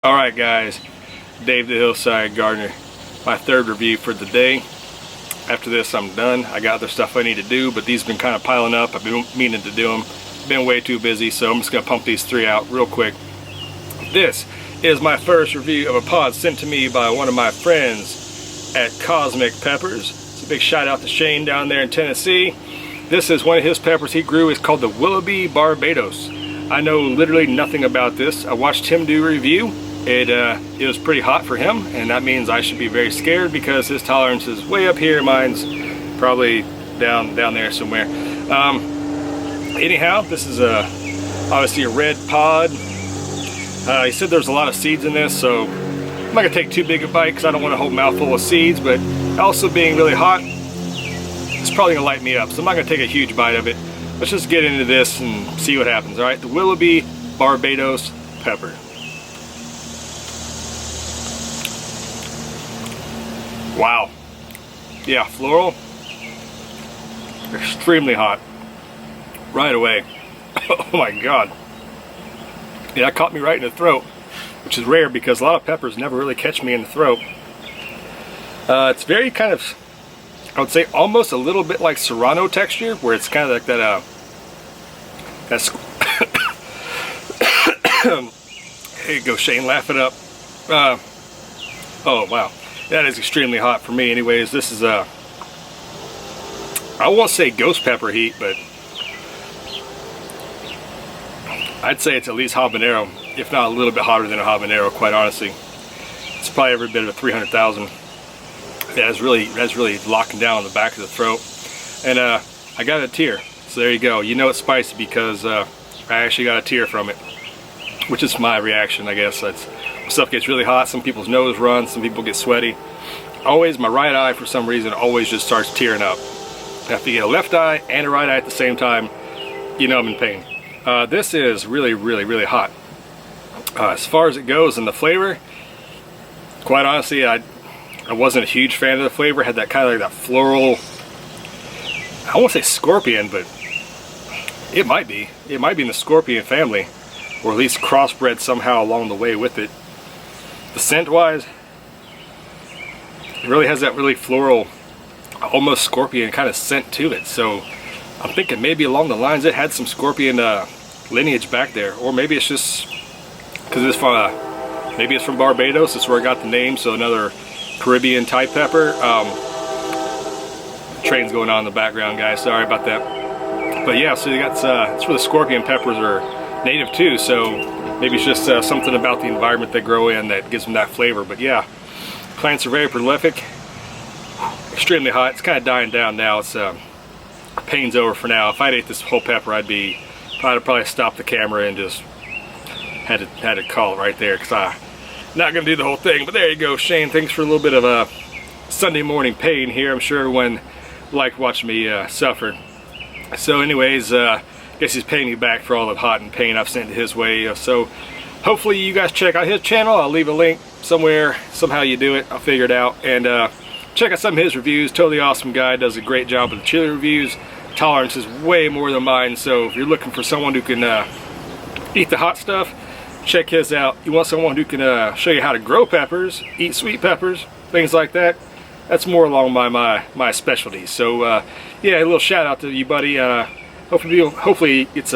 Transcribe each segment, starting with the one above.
Alright guys, Dave the Hillside Gardener, my third review for the day. After this I'm done. I got other stuff I need to do, but these have been kind of piling up. I've been meaning to do them. Been way too busy, so I'm just going to pump these three out real quick. This is my first review of a pod sent to me by one of my friends at Cosmic Peppers. It's a big shout out to Shane down there in Tennessee. This is one of his peppers he grew. It's called the Willoby Barbados. I know literally nothing about this. I watched him do a review. It was pretty hot for him, and that means I should be very scared because his tolerance is way up here. Mine's probably down there somewhere. Anyhow, this is obviously a red pod. He said there's a lot of seeds in this, so I'm not gonna take too big a bite because I don't want a whole mouthful of seeds, but also being really hot, it's probably gonna light me up, so I'm not gonna take a huge bite of it. Let's just get into this and see what happens. All right, the Willoby Barbados pepper. Wow. Yeah, floral. Extremely hot. Right away. Oh my god. Yeah, that caught me right in the throat, which is rare because a lot of peppers never really catch me in the throat. It's very kind of, I would say almost a little bit like Serrano texture, where it's kind of like that, there you go, Shane, laugh it up. Oh wow. That is extremely hot for me anyways. This is I won't say ghost pepper heat, but I'd say it's at least habanero, if not a little bit hotter than a habanero, quite honestly. It's probably every bit of a 300,000. That's really locking down on the back of the throat. And I got a tear, so there you go. You know it's spicy because I actually got a tear from it, which is my reaction, I guess. Stuff gets really hot, some people's nose runs, some people get sweaty. Always, my right eye for some reason always just starts tearing up. Now, if you get a left eye and a right eye at the same time, you know I'm in pain. This is really hot. As far as it goes in the flavor, quite honestly, I wasn't a huge fan of the flavor. It had that kind of like that floral, I won't say scorpion, but it might be in the scorpion family, or at least crossbred somehow along the way with it. The scent wise, it really has that really floral, almost scorpion kind of scent to it. So I'm thinking maybe along the lines it had some scorpion lineage back there, or maybe it's just because it's from maybe it's from Barbados. That's where I got the name. So another Caribbean type pepper. Train's going on in the background, guys. Sorry about that. But yeah, so you got it's where the scorpion peppers are native too. So maybe it's just something about the environment they grow in that gives them that flavor. But yeah, plants are very prolific. Extremely hot. It's kind of dying down now. It's pain's over for now. If I'd ate this whole pepper, I'd have probably stopped the camera and just had to call it right there, because I'm not gonna do the whole thing. But there you go, Shane. Thanks for a little bit of a Sunday morning pain here. I'm sure everyone liked watching me suffer. So anyways, guess he's paying me back for all the hot and pain I've sent his way. So hopefully you guys check out his channel. I'll leave a link somewhere. Somehow you do it, I'll figure it out. And check out some of his reviews. Totally awesome guy. Does a great job with the chili reviews. Tolerance is way more than mine. So if you're looking for someone who can eat the hot stuff, check his out. You want someone who can show you how to grow peppers, eat sweet peppers, things like that. That's more along my specialty. So yeah, a little shout out to you, buddy. Hopefully it's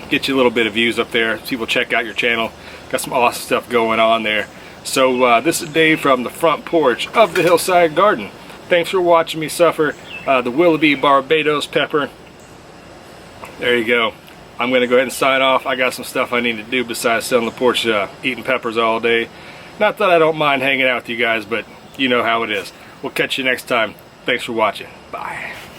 get you a little bit of views up there. People check out your channel. Got some awesome stuff going on there. So this is Dave from the front porch of the Hillside Garden. Thanks for watching me suffer. The Willoby Barbados pepper. There you go. I'm going to go ahead and sign off. I got some stuff I need to do besides sitting on the porch eating peppers all day. Not that I don't mind hanging out with you guys, but you know how it is. We'll catch you next time. Thanks for watching. Bye.